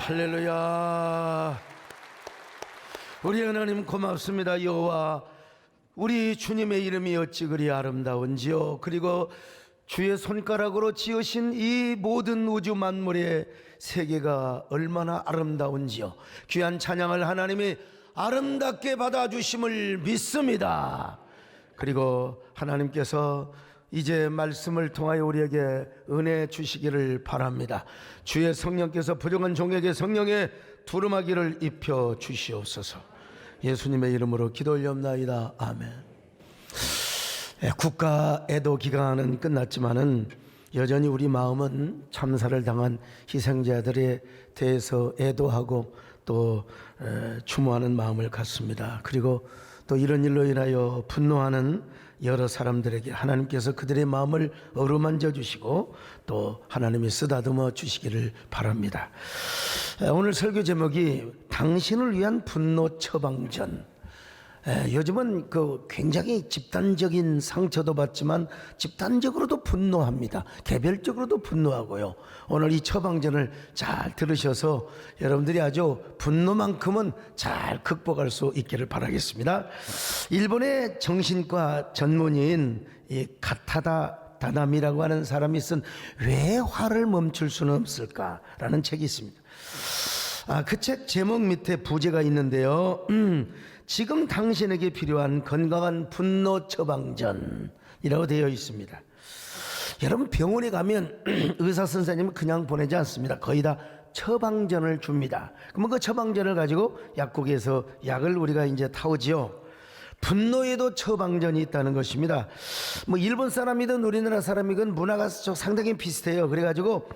할렐루야. 우리 하나님 고맙습니다. 여호와, 우리 주님의 이름이 어찌 그리 아름다운지요. 그리고 주의 손가락으로 지으신 이 모든 우주 만물의 세계가 얼마나 아름다운지요. 귀한 찬양을 하나님이 아름답게 받아주심을 믿습니다. 그리고 하나님께서 이제 말씀을 통하여 우리에게 은혜 주시기를 바랍니다. 주의 성령께서 부정한 종에게 성령의 두루마기를 입혀 주시옵소서. 예수님의 이름으로 기도 올리옵나이다. 아멘. 국가 애도 기간은 끝났지만은 여전히 우리 마음은 참사를 당한 희생자들에 대해서 애도하고 또 추모하는 마음을 갖습니다. 그리고 또 이런 일로 인하여 분노하는 여러 사람들에게 하나님께서 그들의 마음을 어루만져 주시고 또 하나님이 쓰다듬어 주시기를 바랍니다. 오늘 설교 제목이 당신을 위한 분노 처방전. 요즘은 굉장히 집단적인 상처도 받지만 집단적으로도 분노합니다. 개별적으로도 분노하고요. 오늘 이 처방전을 잘 들으셔서 여러분들이 아주 분노만큼은 잘 극복할 수 있기를 바라겠습니다. 일본의 정신과 전문의인 이 가타다 다나미라고 하는 사람이 쓴 왜 화를 멈출 수는 없을까라는 책이 있습니다. 그 책 제목 밑에 부제가 있는데요. 지금 당신에게 필요한 건강한 분노 처방전이라고 되어 있습니다. 여러분, 병원에 가면 의사 선생님은 그냥 보내지 않습니다. 거의 다 처방전을 줍니다. 그러면 그 처방전을 가지고 약국에서 약을 우리가 이제 타오지요. 분노에도 처방전이 있다는 것입니다. 뭐 일본 사람이든 우리나라 사람이든 문화가 상당히 비슷해요. 그래가지고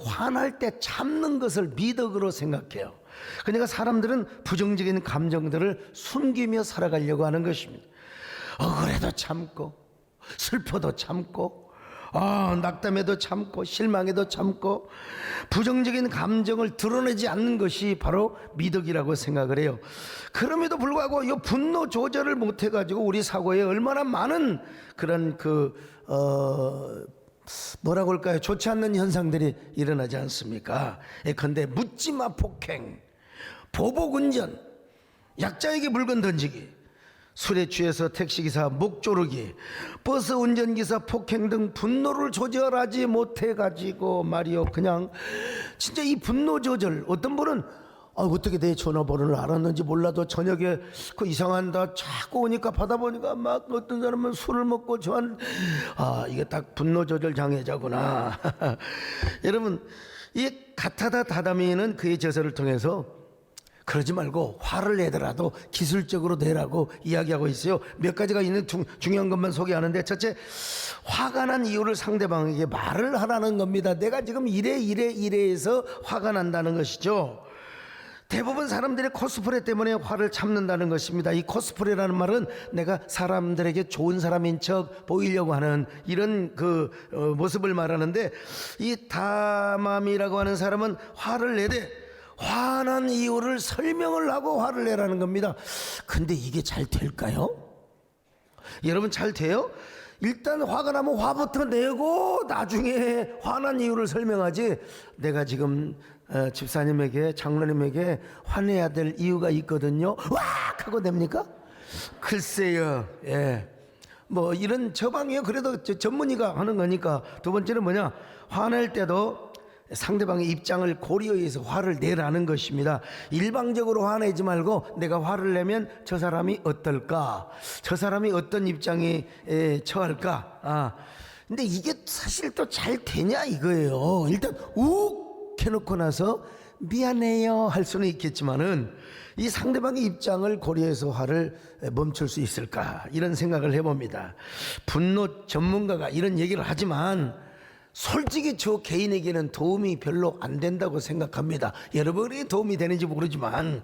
화날 때 참는 것을 미덕으로 생각해요. 그러니까 사람들은 부정적인 감정들을 숨기며 살아가려고 하는 것입니다. 억울해도 참고, 슬퍼도 참고, 낙담해도 참고, 실망해도 참고, 부정적인 감정을 드러내지 않는 것이 바로 미덕이라고 생각을 해요. 그럼에도 불구하고 이 분노 조절을 못해가지고 우리 사고에 얼마나 많은 그런 뭐라고 할까요? 좋지 않는 현상들이 일어나지 않습니까? 예컨대 묻지마 폭행, 보복운전, 약자에게 물건 던지기, 술에 취해서 택시기사 목 조르기, 버스 운전기사 폭행 등 분노를 조절하지 못해가지고 말이요, 그냥 진짜 이 분노 조절, 어떤 분은 어떻게 내 전화번호를 알았는지 몰라도 저녁에 이상한다 자꾸 오니까 받아보니까 막 어떤 사람은 술을 먹고 이게 딱 분노 조절 장애자구나. 여러분, 이 가타다 다다미는 그의 저서를 통해서 그러지 말고 화를 내더라도 기술적으로 내라고 이야기하고 있어요. 몇 가지가 있는 중요한 것만 소개하는데, 첫째, 화가 난 이유를 상대방에게 말을 하라는 겁니다. 내가 지금 이래 해서 화가 난다는 것이죠. 대부분 사람들이 코스프레 때문에 화를 참는다는 것입니다. 이 코스프레라는 말은 내가 사람들에게 좋은 사람인 척 보이려고 하는 이런 모습을 말하는데, 이 다맘이라고 하는 사람은 화를 내되 화난 이유를 설명을 하고 화를 내라는 겁니다. 근데 이게 잘 될까요? 여러분, 잘 돼요? 일단 화가 나면 화부터 내고 나중에 화난 이유를 설명하지, 내가 지금 집사님에게, 장로님에게 화내야 될 이유가 있거든요, 왁 하고 냅니까? 글쎄요. 뭐 이런 처방이에요. 그래도 전문의가 하는 거니까. 두 번째는 뭐냐, 화낼 때도 상대방의 입장을 고려해서 화를 내라는 것입니다. 일방적으로 화내지 말고 내가 화를 내면 저 사람이 어떨까, 저 사람이 어떤 입장에 처할까. 근데 이게 사실 또 잘 되냐 이거예요. 일단 욱 해놓고 나서 미안해요 할 수는 있겠지만은 이 상대방의 입장을 고려해서 화를 멈출 수 있을까, 이런 생각을 해봅니다. 분노 전문가가 이런 얘기를 하지만 솔직히 저 개인에게는 도움이 별로 안 된다고 생각합니다. 여러분이 도움이 되는지 모르지만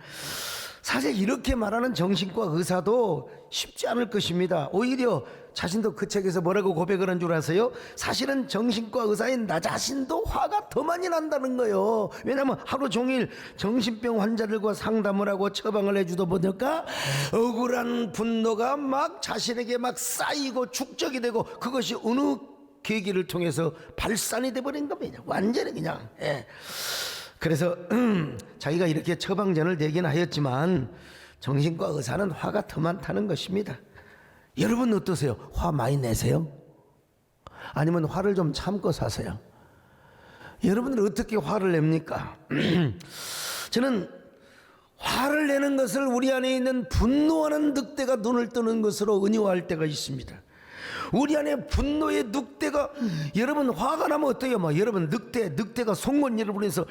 사실 이렇게 말하는 정신과 의사도 쉽지 않을 것입니다. 오히려 자신도 그 책에서 뭐라고 고백을 한 줄 아세요? 사실은 정신과 의사인 나 자신도 화가 더 많이 난다는 거예요. 왜냐하면 하루 종일 정신병 환자들과 상담을 하고 처방을 해주다 보니까 억울한 분노가 막 자신에게 막 쌓이고 축적이 되고, 그것이 어느 계기를 통해서 발산이 돼버린 겁니다. 완전히 그냥. 그래서 자기가 이렇게 처방전을 내긴 하였지만 정신과 의사는 화가 더 많다는 것입니다. 여러분 어떠세요? 화 많이 내세요? 아니면 화를 좀 참고 사세요? 여러분들 어떻게 화를 냅니까? 저는 화를 내는 것을 우리 안에 있는 분노하는 늑대가 눈을 뜨는 것으로 은유할 때가 있습니다. 우리 안에 분노의 늑대가, 여러분 화가 나면 어때요? 막 여러분 늑대가 송곳니를 부려서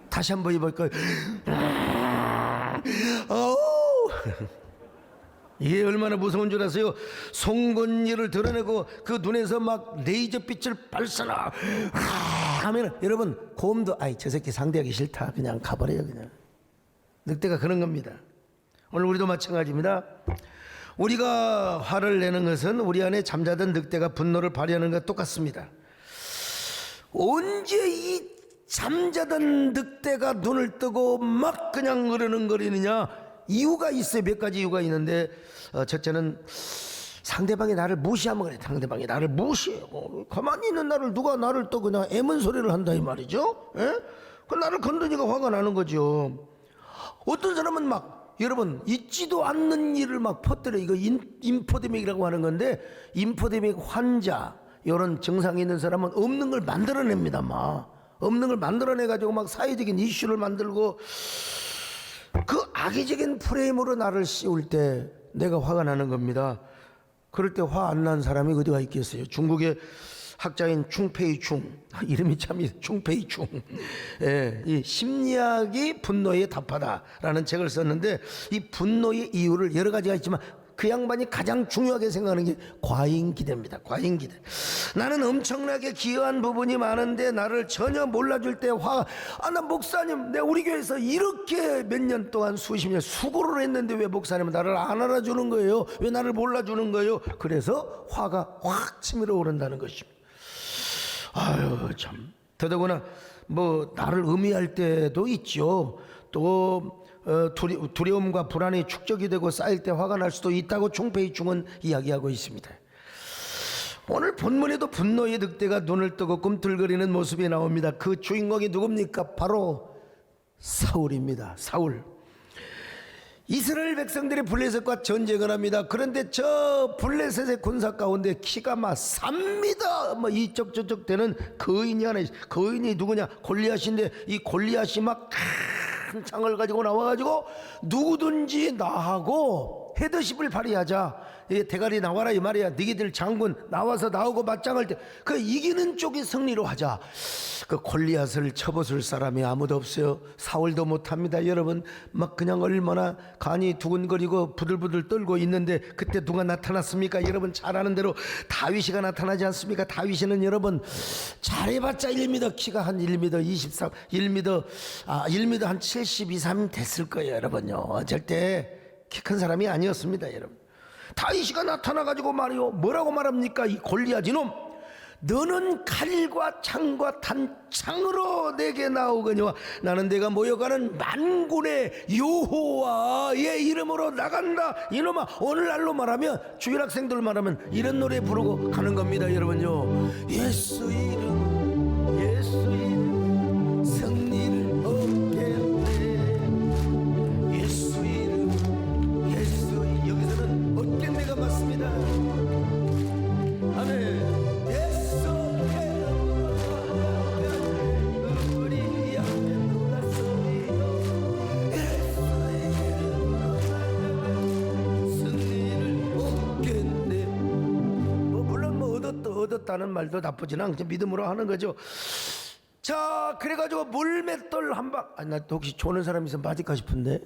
다시 한번 해볼까요? 이게 얼마나 무서운 줄 아세요? 송곳니를 드러내고 그 눈에서 막 레이저빛을 발사나 하면 여러분 곰도 아이 저 새끼 상대하기 싫다 그냥 가버려요. 그냥 늑대가 그런 겁니다. 오늘 우리도 마찬가지입니다. 우리가 화를 내는 것은 우리 안에 잠자던 늑대가 분노를 발휘하는 것과 똑같습니다. 언제 이 잠자던 늑대가 눈을 뜨고 막 그냥 으르렁거리느냐? 이유가 있어요. 몇 가지 이유가 있는데 첫째는 상대방이 나를 무시하면 그래. 상대방이 나를 무시해. 가만히 있는 누가 나를 또 그냥 애문 소리를 한다 이 말이죠. 예? 그 나를 건드니까 화가 나는 거죠. 어떤 사람은 막 여러분 있지도 않는 일을 막 퍼뜨려. 이거 인포데믹이라고 하는 건데 인포데믹 환자 이런 증상이 있는 사람은 없는 걸 만들어냅니다. 막 없는 걸 만들어내가지고 막 사회적인 이슈를 만들고 그 악의적인 프레임으로 나를 씌울 때 내가 화가 나는 겁니다. 그럴 때 화 안 난 사람이 어디가 있겠어요? 중국의 학자인 충페이충, 이름이 참 충페이충, 예, 이 심리학이 분노에 답하다라는 책을 썼는데 이 분노의 이유를 여러 가지가 있지만 그 양반이 가장 중요하게 생각하는 게 과잉기대입니다. 과잉기대. 나는 엄청나게 기여한 부분이 많은데 나를 전혀 몰라줄 때 나 목사님, 내가 우리 교회에서 이렇게 몇 년 동안 수십 년 수고를 했는데 왜 목사님은 나를 안 알아주는 거예요? 왜 나를 몰라주는 거예요? 그래서 화가 확 치밀어 오른다는 것입니다. 아유 참. 더더구나 뭐 나를 의미할 때도 있죠. 또 두려움과 불안이 축적이 되고 쌓일 때 화가 날 수도 있다고 충페이충은 이야기하고 있습니다. 오늘 본문에도 분노의 늑대가 눈을 뜨고 꿈틀거리는 모습이 나옵니다. 그 주인공이 누굽니까? 바로 사울입니다. 사울. 이스라엘 백성들이 블레셋과 전쟁을 합니다. 그런데 저 블레셋의 군사 가운데 키가 막 삽니다. 뭐 이쪽 저쪽 되는 거인이 하나 있어요. 거인이 누구냐? 골리앗인데 이 골리앗이 막 큰 창을 가지고 나와가지고 누구든지 나하고 헤드십을 발휘하자. 대가리 나와라 이 말이야. 너희들 장군 나와서 나오고 맞짱할 때 그 이기는 쪽이 승리로 하자. 그 골리앗을 쳐부술 사람이 아무도 없어요. 사울도 못합니다. 여러분 막 그냥 얼마나 간이 두근거리고 부들부들 떨고 있는데 그때 누가 나타났습니까? 여러분 잘 아는 대로 다윗이가 나타나지 않습니까? 다윗이는 여러분 잘해봤자 1m, 키가 한 1m 23, 1m 한 72, 3 됐을 거예요. 여러분요 절대 키 큰 사람이 아니었습니다. 여러분 다윗이가 나타나가지고 말이요 뭐라고 말합니까? 이 골리앗 이놈, 너는 칼과 창과 단창으로 내게 나오거니와 나는 내가 모여가는 만군의 여호와의 이름으로 나간다. 이놈아, 오늘날로 말하면 주일학생들 말하면 이런 노래 부르고 가는 겁니다. 여러분요 예수 이름, 예수 이름 승리를 얻게 돼. 예수 이름, 예수 이름. 여기서는 얻겠네가 맞습니다. 아멘. 얻었다는 말도 나쁘지는 않죠. 믿음으로 하는 거죠. 자, 그래가지고 물맷돌 한 방. 나 혹시 조는 사람 있으면 맞을까 싶은데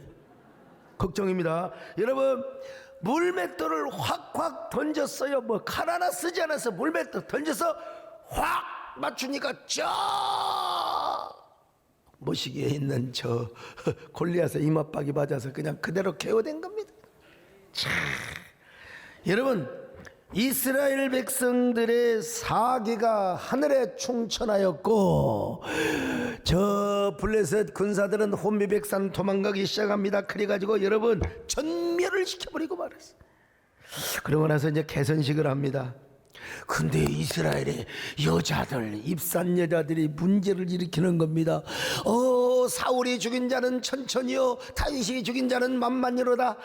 걱정입니다. 여러분 물맷돌을 확확 던졌어요. 뭐 칼 하나 쓰지 않았어. 물맷돌 던져서 확 맞추니까 저 모시기에 있는 저 골리앗의 이마박이 맞아서 그냥 그대로 KO된 겁니다. 자, 여러분 이스라엘 백성들의 사기가 하늘에 충천하였고 저 블레셋 군사들은 혼미백산 도망가기 시작합니다. 그래가지고 여러분 전멸을 시켜버리고 말았어요. 그러고 나서 이제 개선식을 합니다. 근데 이스라엘의 여자들, 입산 여자들이 문제를 일으키는 겁니다. 사울이 죽인 자는 천천히요, 다윗이 죽인 자는 만만이로다.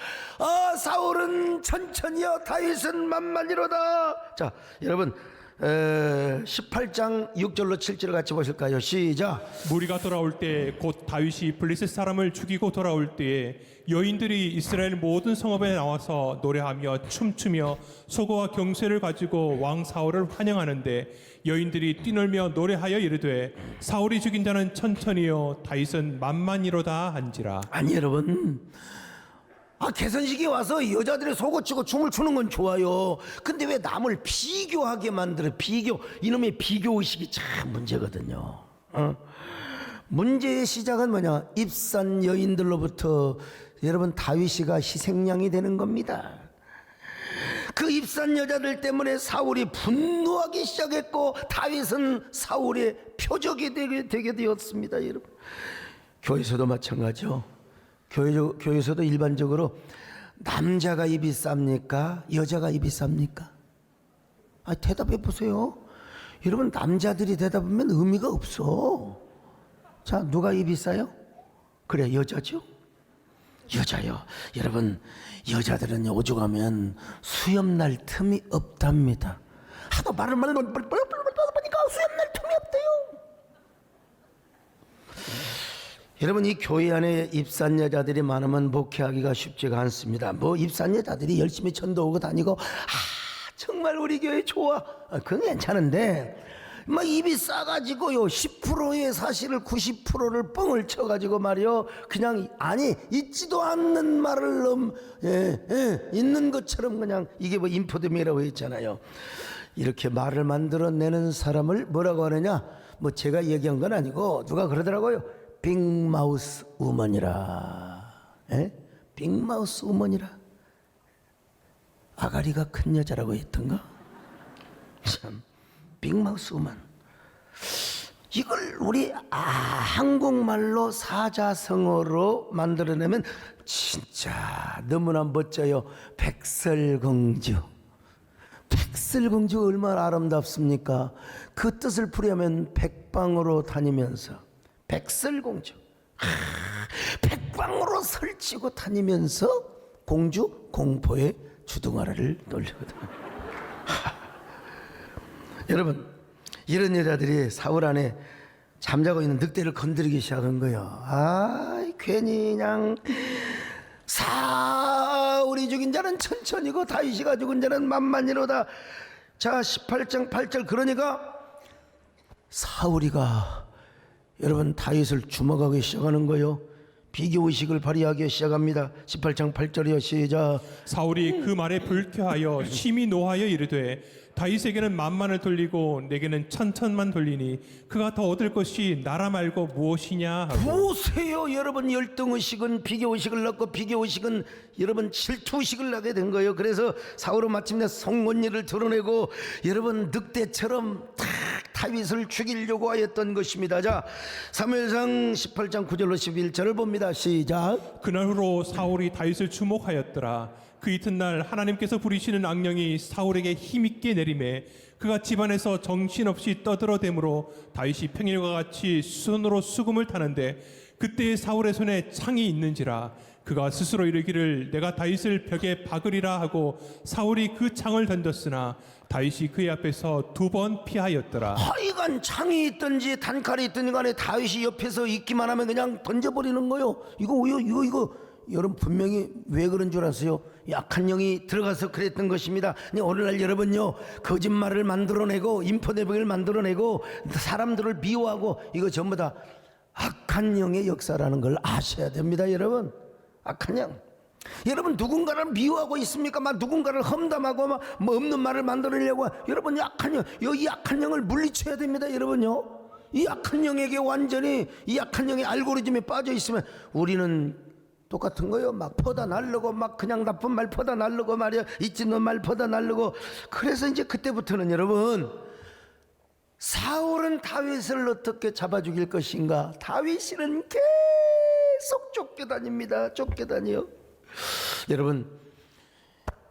사울은 천천히요, 다윗은 만만이로다. 자, 여러분 18장 6절로 7절을 같이 보실까요? 시작. 무리가 돌아올 때 곧 다윗이 블레셋 사람을 죽이고 돌아올 때에 여인들이 이스라엘 모든 성읍에 나와서 노래하며 춤추며 소고와 경쇠를 가지고 왕 사울을 환영하는데 여인들이 뛰놀며 노래하여 이르되 사울이 죽인 자는 천천히요 다윗은 만만이로다 한지라. 아니 여러분, 개선식에 와서 여자들이 속옷치고 춤을 추는 건 좋아요. 근데 왜 남을 비교하게 만들어? 이놈의 비교의식이 참 문제거든요. 문제의 시작은 뭐냐? 입산 여인들로부터 여러분 다윗이가 희생양이 되는 겁니다. 그 입산 여자들 때문에 사울이 분노하기 시작했고 다윗은 사울의 표적이 되게 되었습니다. 여러분, 교회에서도 마찬가지죠. 교회에서도 일반적으로 남자가 입이 쌉니까? 여자가 입이 쌉니까? 대답해 보세요. 여러분, 남자들이 대답하면 의미가 없어. 자, 누가 입이 싸요? 그래, 여자죠? 여자요. 여러분, 여자들은 오죽하면 수염 날 틈이 없답니다. 하도 말을 보니까 수염 날 틈이 없대요. 여러분, 이 교회 안에 입산 여자들이 많으면 목회하기가 쉽지가 않습니다. 입산 여자들이 열심히 전도하고 다니고 정말 우리 교회 좋아, 그건 괜찮은데 입이 싸가지고요 10%의 사실을 90%를 뻥을 쳐가지고 말이요, 그냥 있지도 않는 말을 있는 것처럼 그냥, 이게 인포드미라고 했잖아요. 이렇게 말을 만들어내는 사람을 뭐라고 하느냐, 제가 얘기한 건 아니고 누가 그러더라고요. 빅마우스 우먼이라. 빅마우스 우먼이라. 아가리가 큰 여자라고 했던가? 참, 빅마우스 우먼. 이걸 우리 한국말로 사자성어로 만들어내면 진짜 너무나 멋져요. 백설공주. 백설공주가 얼마나 아름답습니까? 그 뜻을 풀이하면 백방으로 다니면서, 백설공주, 백방으로 설치고 다니면서 공포의 주둥아리를 놀리거든. 여러분, 이런 여자들이 사울 안에 잠자고 있는 늑대를 건드리기 시작한 거예요. 괜히 그냥 사울이 죽인 자는 천천히고 다윗이가 죽은 자는 만만이로다. 자, 18장 8절. 그러니까 사울이가 여러분 다윗을 주목하기 시작하는 거예요. 비교의식을 발휘하기 시작합니다. 18장 8절이요. 시작. 사울이 그 말에 불쾌하여 심히 노하여 이르되 다윗에게는 만만을 돌리고 내게는 천천만 돌리니 그가 더 얻을 것이 나라 말고 무엇이냐 하고. 보세요 여러분, 열등의식은 비교의식을 낳고 비교의식은 여러분 질투의식을 낳게 된 거예요. 그래서 사울은 마침내 송곳니를 드러내고 여러분 늑대처럼 다윗을 죽이려고 하였던 것입니다. 자, 사무엘상 18장 9절로 11절을 봅니다. 시작. 그날 후로 사울이 다윗을 주목하였더라. 그 이튿날 하나님께서 부리시는 악령이 사울에게 힘있게 내림에 그가 집안에서 정신없이 떠들어대므로 다윗이 평일과 같이 손으로 수금을 타는데 그때에 사울의 손에 창이 있는지라. 그가 스스로 이르기를 내가 다윗을 벽에 박으리라 하고 사울이 그 창을 던졌으나 다윗이 그의 앞에서 2번 피하였더라. 하여간 창이 있든지 단칼이 있든지 간에 다윗이 옆에서 있기만 하면 그냥 던져버리는 거요. 이거 여러분 분명히 왜 그런 줄 아세요? 약한 영이 들어가서 그랬던 것입니다. 오늘날 여러분요, 거짓말을 만들어내고 인포대백을 만들어내고 사람들을 미워하고 이거 전부 다 악한 영의 역사라는 걸 아셔야 됩니다. 여러분, 악한 영. 여러분 누군가를 미워하고 있습니까? 누군가를 험담하고 없는 말을 만들어내려고. 여러분 약한 영, 이 약한 영을 물리쳐야 됩니다. 여러분요, 이 약한 영에게 완전히 이 약한 영의 알고리즘에 빠져 있으면 우리는 똑같은 거요. 퍼다 날르고 그냥 나쁜 말 퍼다 날르고 말이야, 있지 너 말 퍼다 날르고. 그래서 이제 그때부터는 여러분, 사울은 다윗을 어떻게 잡아 죽일 것인가? 다윗은 계속 쫓겨다닙니다. 쫓겨다녀요. 여러분,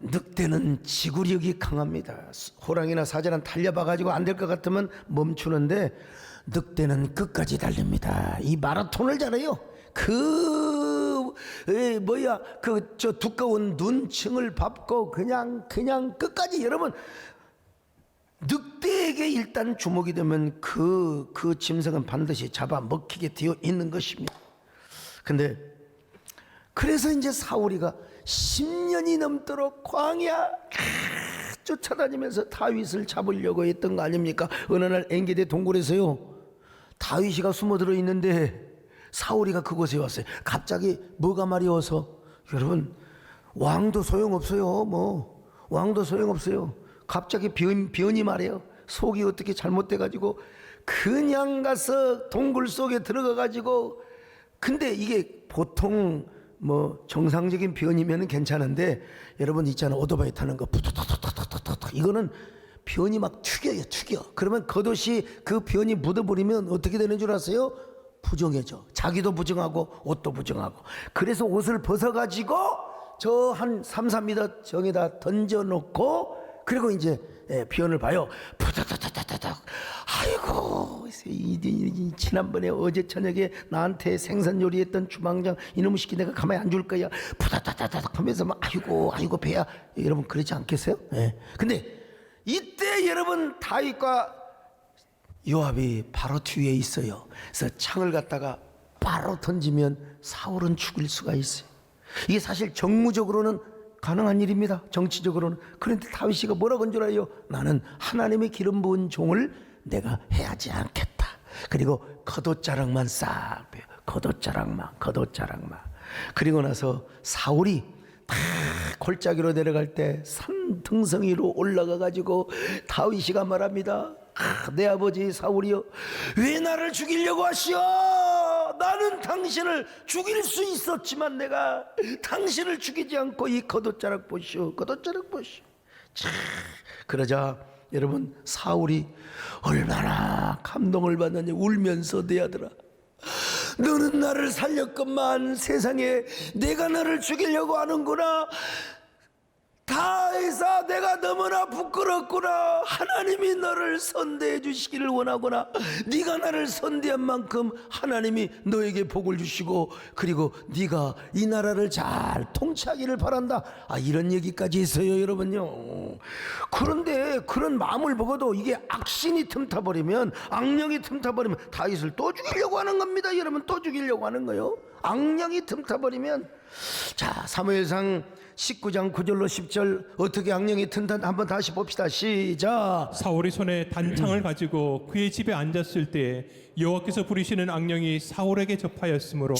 늑대는 지구력이 강합니다. 호랑이나 사자는 달려봐가지고 안 될 것 같으면 멈추는데 늑대는 끝까지 달립니다. 이 마라톤을 잘해요. 저 두꺼운 눈층을 밟고 그냥 끝까지. 여러분, 늑대에게 일단 주목이 되면 그 짐승은 반드시 잡아먹히게 되어 있는 것입니다. 근데 그래서 이제 사울이가 10년이 넘도록 광야 쫓아다니면서 다윗을 잡으려고 했던 거 아닙니까? 어느 날 엔게디 동굴에서요, 다윗이가 숨어들어 있는데 사울이가 그곳에 왔어요. 갑자기 뭐가 마려워서. 여러분, 왕도 소용없어요. 왕도 소용없어요. 갑자기 변이 말이에요. 속이 어떻게 잘못돼가지고 그냥 가서 동굴 속에 들어가가지고. 근데 이게 보통 정상적인 변이면 괜찮은데, 여러분 있잖아요, 오토바이 타는 거 푸투투투투투투, 이거는 변이 막 튀겨요. 그러면 겉옷이 그 변이 묻어버리면 어떻게 되는 줄 아세요? 부정해져. 자기도 부정하고 옷도 부정하고. 그래서 옷을 벗어가지고 저 한 3-4m 정에다 던져놓고, 그리고 이제 변을 봐요. 푸다다다다닥. 아이고, 지난번에 어제 저녁에 나한테 생선 요리했던 주방장 이놈의 시키 내가 가만히 안 줄 거야. 푸다다다닥 하면서 막 아이고 배야. 여러분 그러지 않겠어요? 근데 이때 여러분 다윗과 요압이 바로 뒤에 있어요. 그래서 창을 갖다가 바로 던지면 사울은 죽일 수가 있어요. 이게 사실 정무적으로는 가능한 일입니다. 정치적으로는. 그런데 다윗이가 뭐라고 한 줄 알아요? 나는 하나님의 기름 부은 종을 내가 해하지 않겠다. 그리고 겉옷자락만 싹 빼요. 겉옷자락만. 그리고 나서 사울이 막 골짜기로 내려갈 때 산등성이로 올라가 가지고 다윗이가 말합니다. 내 아버지 사울이여, 왜 나를 죽이려고 하시오? 나는 당신을 죽일 수 있었지만 내가 당신을 죽이지 않고 이 겉옷자락 보시오. 그러자 여러분, 사울이 얼마나 감동을 받느냐. 울면서 내 아들아, 너는 나를 살렸건만 세상에 내가 너를 죽이려고 하는구나. 다윗아, 내가 너무나 부끄럽구나. 하나님이 너를 선대해 주시기를 원하구나. 네가 나를 선대한 만큼 하나님이 너에게 복을 주시고, 그리고 네가 이 나라를 잘 통치하기를 바란다. 이런 얘기까지 있어요, 여러분요. 그런데 그런 마음을 먹어도 이게 악신이 틈타버리면, 악령이 틈타버리면 다윗을 또 죽이려고 하는 겁니다. 여러분, 또 죽이려고 하는 거요. 악령이 틈타버리면. 자, 사무엘상 19장 9절로 10절 어떻게 악령이 튼튼, 한번 다시 봅시다. 시작. 사울이 손에 단창을 가지고 그의 집에 앉았을 때 여호와께서 부리시는 악령이 사울에게 접하였으므로.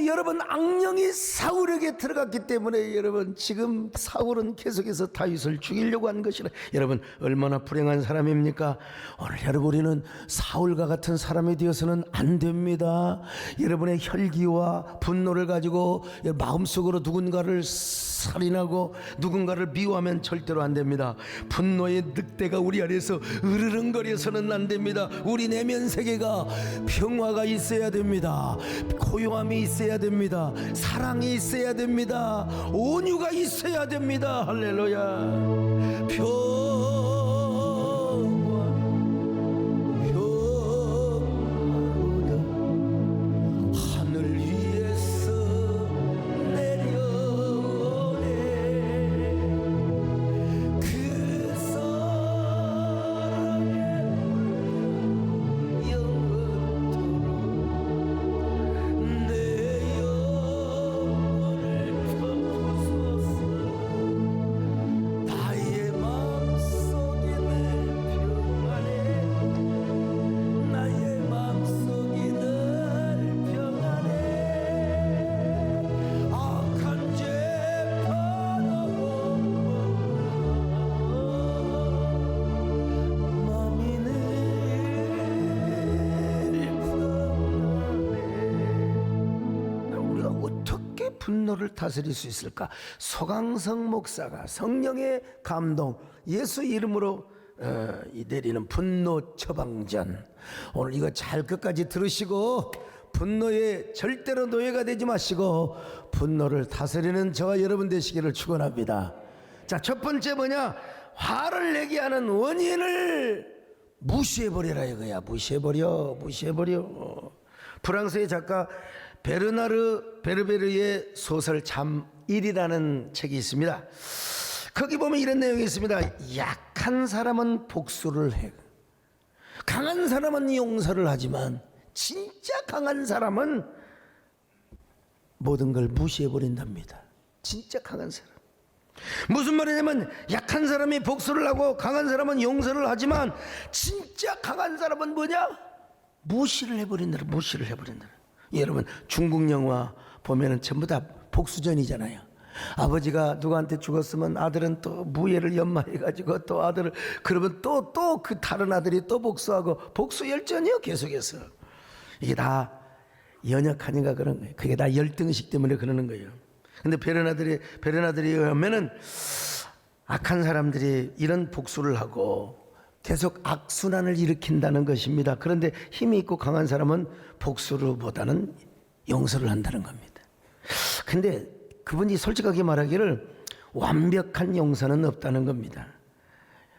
여러분, 악령이 사울에게 들어갔기 때문에 여러분, 지금 사울은 계속해서 다윗을 죽이려고 한 것이라. 여러분, 얼마나 불행한 사람입니까? 오늘 여러분, 우리는 사울과 같은 사람이 되어서는 안 됩니다. 여러분의 혈기와 분노를 가지고 마음속으로 누군가를 살인하고 누군가를 미워하면 절대로 안 됩니다. 분노의 늑대가 우리 안에서 으르렁거려서는 안 됩니다. 우리 내면 세계가 평화가 있어야 됩니다. 고요함이 있어야 됩니다. 사랑이 있어야 됩니다. 온유가 있어야 됩니다. 할렐루야. 하늘 위에서 내려오네 그 사랑의 영원토록 내 영혼을 품소서. 나의 마음속에 늘 평안해. 나의 마음속에 늘 평안해. 악한 죄판하고 마음이 늘 평안해. 우리가 어떻게 분노를 다스릴 수 있을까? 소강성 목사가 성령의 감동, 예수 이름으로 내리는 분노 처방전, 오늘 이거 잘 끝까지 들으시고 분노에 절대로 노예가 되지 마시고 분노를 다스리는 저와 여러분 되시기를 축원합니다. 자, 첫 번째 뭐냐? 화를 내게 하는 원인을 무시해버려라 이거야. 무시해버려. 프랑스의 작가 베르나르 베르베르의 소설 잠1이라는 책이 있습니다. 거기 보면 이런 내용이 있습니다. 약한 사람은 복수를 해, 강한 사람은 용서를 하지만 진짜 강한 사람은 모든 걸 무시해버린답니다. 진짜 강한 사람. 무슨 말이냐면 약한 사람이 복수를 하고 강한 사람은 용서를 하지만 진짜 강한 사람은 뭐냐? 무시를 해버린다. 여러분 중국 영화 보면은 전부 다 복수전이잖아요. 아버지가 누구한테 죽었으면 아들은 또 무예를 연마해가지고 또 아들을, 그러면 또 그 다른 아들이 또 복수하고, 복수 열전이요 계속해서. 이게 다 연약하니까 그런 거예요. 그게 다 열등의식 때문에 그러는 거예요. 근데 베르나들이 하면은 악한 사람들이 이런 복수를 하고 계속 악순환을 일으킨다는 것입니다. 그런데 힘이 있고 강한 사람은 복수보다는 용서를 한다는 겁니다. 근데 그분이 솔직하게 말하기를 완벽한 용서는 없다는 겁니다.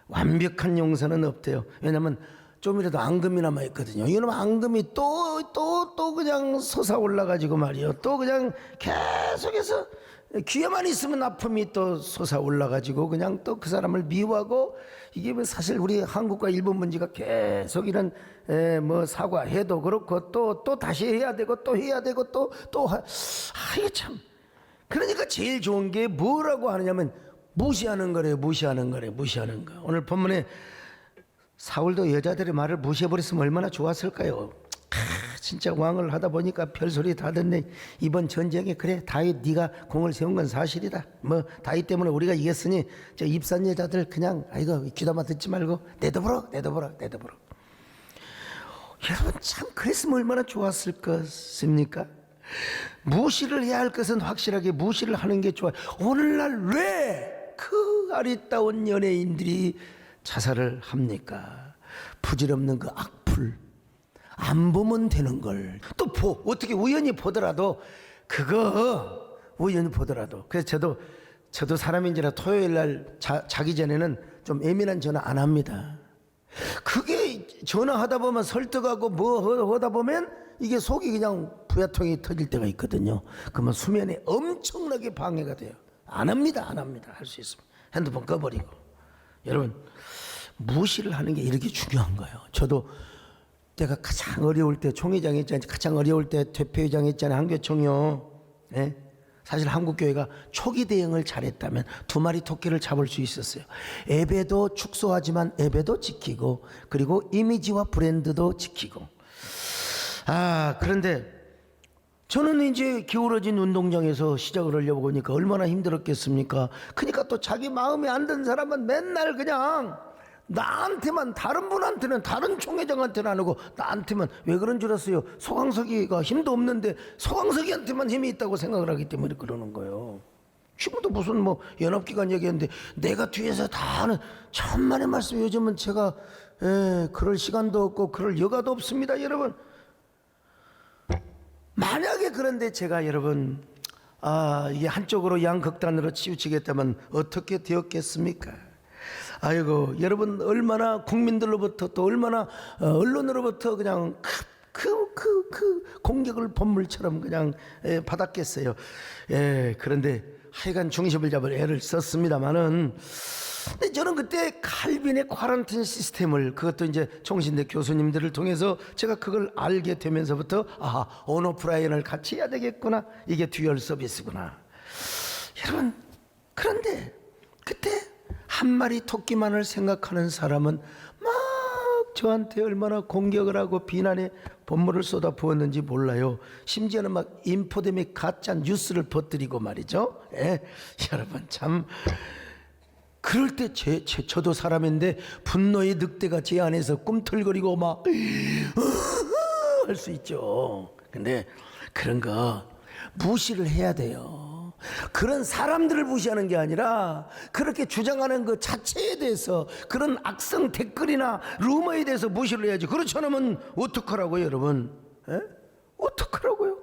완벽한 용서는 없대요. 왜냐하면 좀이라도 앙금이 남아있거든요. 이놈 앙금이 또 그냥 솟아올라가지고 말이요. 또 그냥 계속해서 귀에만 있으면 아픔이 또 솟아올라가지고 그냥 또 그 사람을 미워하고, 이게 뭐 사실 우리 한국과 일본 문제가 계속 이런 뭐 사과해도 그렇고 또 다시 해야 되고 또 해야 되고 이게 참. 그러니까 제일 좋은 게 뭐라고 하느냐면 무시하는 거래요. 무시하는 거. 오늘 본문에 사울도 여자들의 말을 무시해버렸으면 얼마나 좋았을까요? 진짜 왕을 하다 보니까 별소리 다 듣네. 이번 전쟁에 그래 다윗 네가 공을 세운 건 사실이다. 뭐 다윗 때문에 우리가 이겼으니 저 입산 여자들 그냥 아이고 귀담아 듣지 말고 내둬버려. 여러분 참 그랬으면 얼마나 좋았을 것입니까? 무시를 해야 할 것은 확실하게 무시를 하는 게 좋아요. 오늘날 왜 그 아리따운 연예인들이 자살을 합니까? 부질없는 그 악플 안 보면 되는 걸 또 어떻게 우연히 보더라도 그래서 저도 사람인지라 토요일 날 자기 전에는 좀 예민한 전화 안 합니다. 그게 전화하다 보면 설득하고 뭐 하다 보면 이게 속이 그냥 부야통이 터질 때가 있거든요. 그러면 수면에 엄청나게 방해가 돼요. 안 합니다. 할 수 있으면 핸드폰 꺼버리고. 여러분 무시를 하는 게 이렇게 중요한 거예요. 저도 내가 가장 어려울 때 총회장 했잖아요. 가장 어려울 때 대표회장 했잖아요. 한교총요. 예? 사실 한국교회가 초기 대응을 잘했다면 2마리 토끼를 잡을 수 있었어요. 예배도 축소하지만 예배도 지키고, 그리고 이미지와 브랜드도 지키고. 그런데 저는 이제 기울어진 운동장에서 시작을 하려고 보니까 얼마나 힘들었겠습니까? 그러니까 또 자기 마음에 안 든 사람은 맨날 그냥 나한테만, 다른 분한테는, 다른 총회장한테는 안 하고 나한테만. 왜 그런 줄 아세요? 소강석이가 힘도 없는데 소강석이한테만 힘이 있다고 생각을 하기 때문에 그러는 거예요. 지금도 무슨 뭐 연합기관 얘기했는데 내가 뒤에서 다 하는 천만의 말씀. 요즘은 제가 그럴 시간도 없고 그럴 여가도 없습니다, 여러분. 만약에 그런데 제가 여러분 이게 한쪽으로 양극단으로 치우치겠다면 어떻게 되었겠습니까? 아이고 여러분 얼마나 국민들로부터 또 얼마나 언론으로부터 그냥 그 공격을 본물처럼 그냥 받았겠어요. 그런데 하여간 중심을 잡을 애를 썼습니다만은, 근데 저는 그때 칼빈의 쿼런틴 시스템을, 그것도 이제 총신대 교수님들을 통해서 제가 그걸 알게 되면서부터 온오프라인을 같이 해야 되겠구나, 이게 듀얼 서비스구나. 여러분 그런데 그때 한 마리 토끼만을 생각하는 사람은 막 저한테 얼마나 공격을 하고 비난의 본물을 쏟아 부었는지 몰라요. 심지어는 막 인포데믹 가짜 뉴스를 퍼뜨리고 말이죠. 여러분 참 그럴 때 저도 사람인데 분노의 늑대가 제 안에서 꿈틀거리고 막 할 수 있죠. 근데 그런 거 무시를 해야 돼요. 그런 사람들을 무시하는 게 아니라 그렇게 주장하는 그 자체에 대해서, 그런 악성 댓글이나 루머에 대해서 무시를 해야지. 그렇지 않으면 어떡하라고요, 여러분? 어떡하라고요?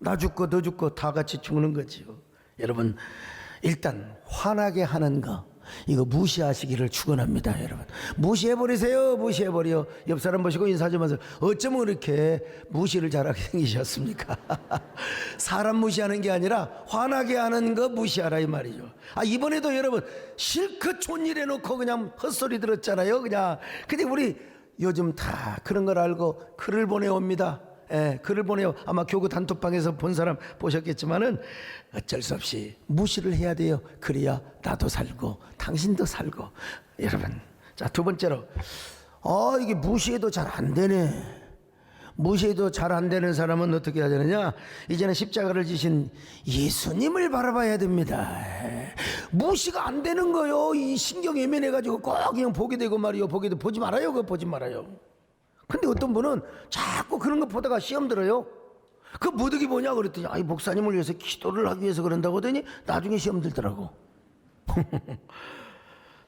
나 죽고 너 죽고 다 같이 죽는 거지요. 여러분 일단 화나게 하는 거 이거 무시하시기를 축원합니다. 여러분 무시해버리세요. 무시해버려. 옆 사람 보시고 인사 좀 하세요. 어쩌면 그렇게 무시를 잘하게 생기셨습니까? 사람 무시하는 게 아니라 화나게 하는 거 무시하라 이 말이죠. 이번에도 여러분 실컷 좋은 일 해놓고 그냥 헛소리 들었잖아요. 그냥 근데 우리 요즘 다 그런 걸 알고 글을 보내옵니다. 글을 보내요. 아마 교구 단톡방에서 본 사람 보셨겠지만은 어쩔 수 없이 무시를 해야 돼요. 그래야 나도 살고 당신도 살고. 여러분, 자, 두 번째로 이게 무시해도 잘 안 되네. 무시해도 잘 안 되는 사람은 어떻게 해야 되느냐? 이제는 십자가를 지신 예수님을 바라봐야 됩니다. 무시가 안 되는 거요. 이 신경 예민해가지고 꼭 그냥 보게 되고 말이요. 보게 되고 보지 말아요. 그거 보지 말아요. 근데 어떤 분은 자꾸 그런 거 보다가 시험 들어요. 그 무득이 뭐냐 그랬더니 목사님을 위해서 기도를 하기 위해서 그런다고 하더니 나중에 시험 들더라고.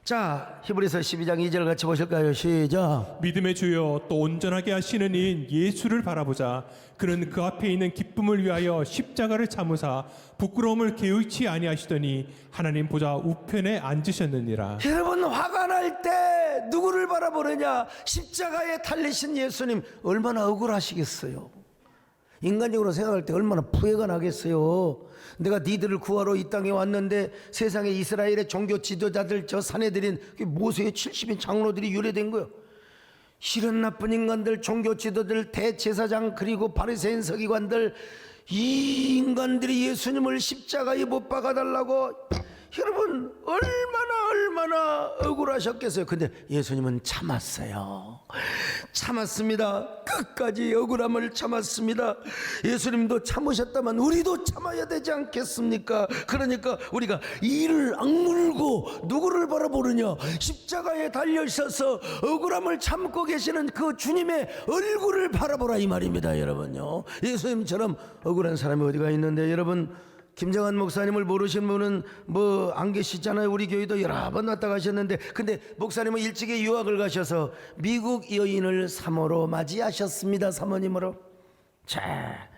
자, 히브리서 12장 2절 같이 보실까요? 시작. 믿음의 주여 또 온전하게 하시는 이인 예수를 바라보자. 그는 그 앞에 있는 기쁨을 위하여 십자가를 참으사 부끄러움을 개의치 아니하시더니 하나님 보좌 우편에 앉으셨느니라. 여러분 화가 날 때 누구를 바라보느냐? 십자가에 달리신 예수님. 얼마나 억울하시겠어요. 인간적으로 생각할 때 얼마나 후회가 나겠어요. 내가 니들을 구하러 이 땅에 왔는데 세상에 이스라엘의 종교 지도자들 저 사내들인 모세의 70인 장로들이 유래된 거예요. 실은 나쁜 인간들, 종교 지도들, 대제사장 그리고 바리새인 서기관들, 이 인간들이 예수님을 십자가에 못 박아달라고 여러분 얼마나 억울하셨겠어요. 근데 예수님은 참았어요. 참았습니다. 끝까지 억울함을 참았습니다. 예수님도 참으셨다면 우리도 참아야 되지 않겠습니까? 그러니까 우리가 이를 악물고 누구를 바라보느냐? 십자가에 달려있어서 억울함을 참고 계시는 그 주님의 얼굴을 바라보라 이 말입니다. 여러분요, 예수님처럼 억울한 사람이 어디가 있는데. 여러분, 김정한 목사님을 모르신 분은 뭐 안 계시잖아요. 우리 교회도 여러 번 왔다 가셨는데, 근데 목사님은 일찍이 유학을 가셔서 미국 여인을 사모로 맞이하셨습니다. 사모님으로. 자,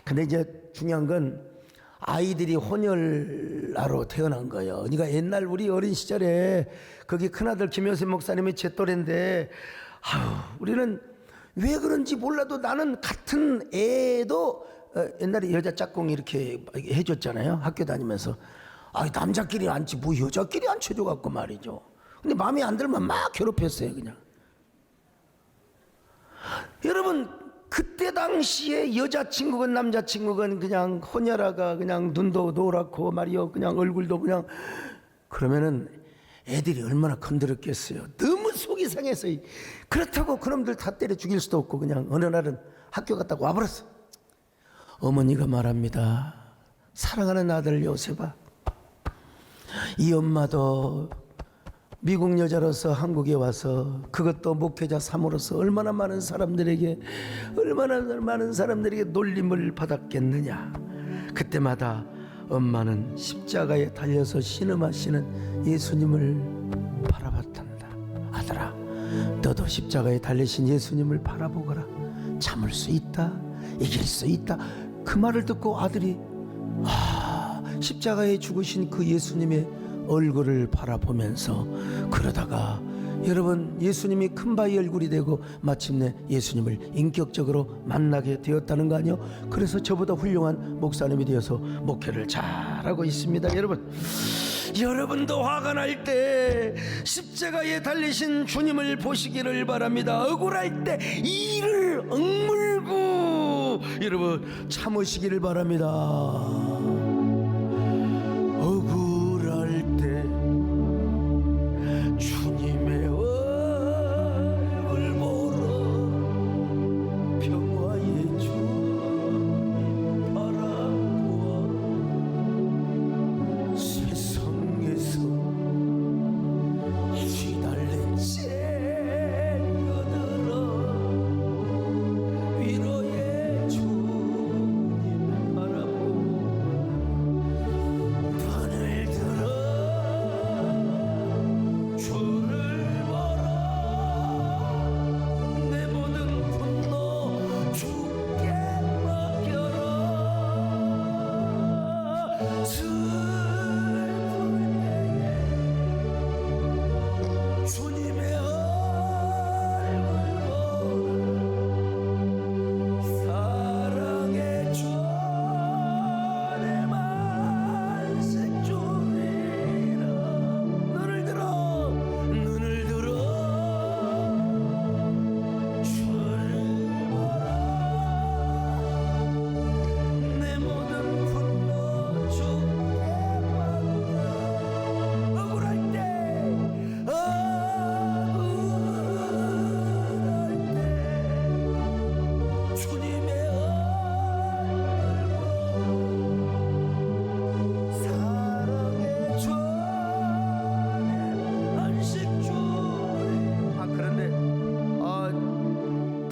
근데 이제 중요한 건 아이들이 혼혈아로 태어난 거예요. 그러니까 옛날 우리 어린 시절에 거기 큰아들 김효세 목사님이 제 또래인데, 우리는 왜 그런지 몰라도 나는 같은 애도 옛날에 여자 짝꿍이 이렇게 해줬잖아요. 학교 다니면서. 남자끼리 앉지 뭐 여자끼리 앉혀줘갖고 말이죠. 근데 마음에 안 들면 막 괴롭혔어요 그냥. 여러분, 그때 당시에 여자친구건 남자친구건 그냥 혼혈아가 그냥 눈도 노랗고 말이요, 그냥 얼굴도 그냥, 그러면은 애들이 얼마나 건드렸겠어요. 너무 속이 상해서. 그렇다고 그놈들 다 때려 죽일 수도 없고 그냥 어느 날은 학교 갔다가 와버렸어. 어머니가 말합니다. 사랑하는 아들 요셉아, 이 엄마도 미국 여자로서 한국에 와서 그것도 목회자 삼으로서 얼마나 많은 사람들에게 놀림을 받았겠느냐. 그때마다 엄마는 십자가에 달려서 신음하시는 예수님을 바라봤단다. 아들아, 너도 십자가에 달리신 예수님을 바라보거라. 참을 수 있다, 이길 수 있다. 그 말을 듣고 아들이 십자가에 죽으신 그 예수님의 얼굴을 바라보면서, 그러다가 여러분 예수님이 큰바위 얼굴이 되고 마침내 예수님을 인격적으로 만나게 되었다는 거 아니요? 그래서 저보다 훌륭한 목사님이 되어서 목회를 잘하고 있습니다. 여러분도 화가 날 때 십자가에 달리신 주님을 보시기를 바랍니다. 억울할 때 이를 억물고 여러분 참으시기를 바랍니다. 억울할 때 주님의 얼굴 보러 평화의 주님 바라보아 세상에서 휘날린 쟁여들어 위로의 주님 바라보아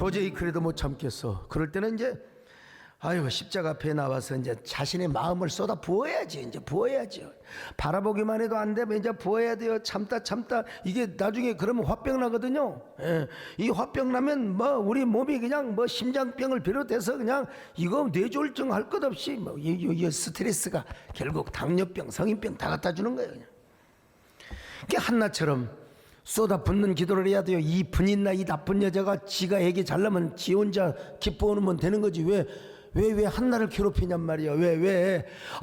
도저히 그래도 못 참겠어. 그럴 때는 이제 아유 십자가 앞에 나와서 이제 자신의 마음을 쏟아 부어야지. 이제 부어야죠. 바라보기만 해도 안 되면 이제 부어야 돼요. 참다 이게 나중에 그러면 화병 나거든요. 예. 이 화병 나면 뭐 우리 몸이 그냥 뭐 심장병을 비롯해서 그냥 이거 뇌졸중 할 것 없이 뭐 이 스트레스가 결국 당뇨병, 성인병 다 갖다 주는 거예요. 그냥. 그게 한나처럼 쏟아붓는 기도를 해야 돼요. 이 분인나 이 나쁜 여자가 지가 애기 잘나면 지 혼자 기뻐하면 되는 거지. 왜 한나를 괴롭히냔 말이야.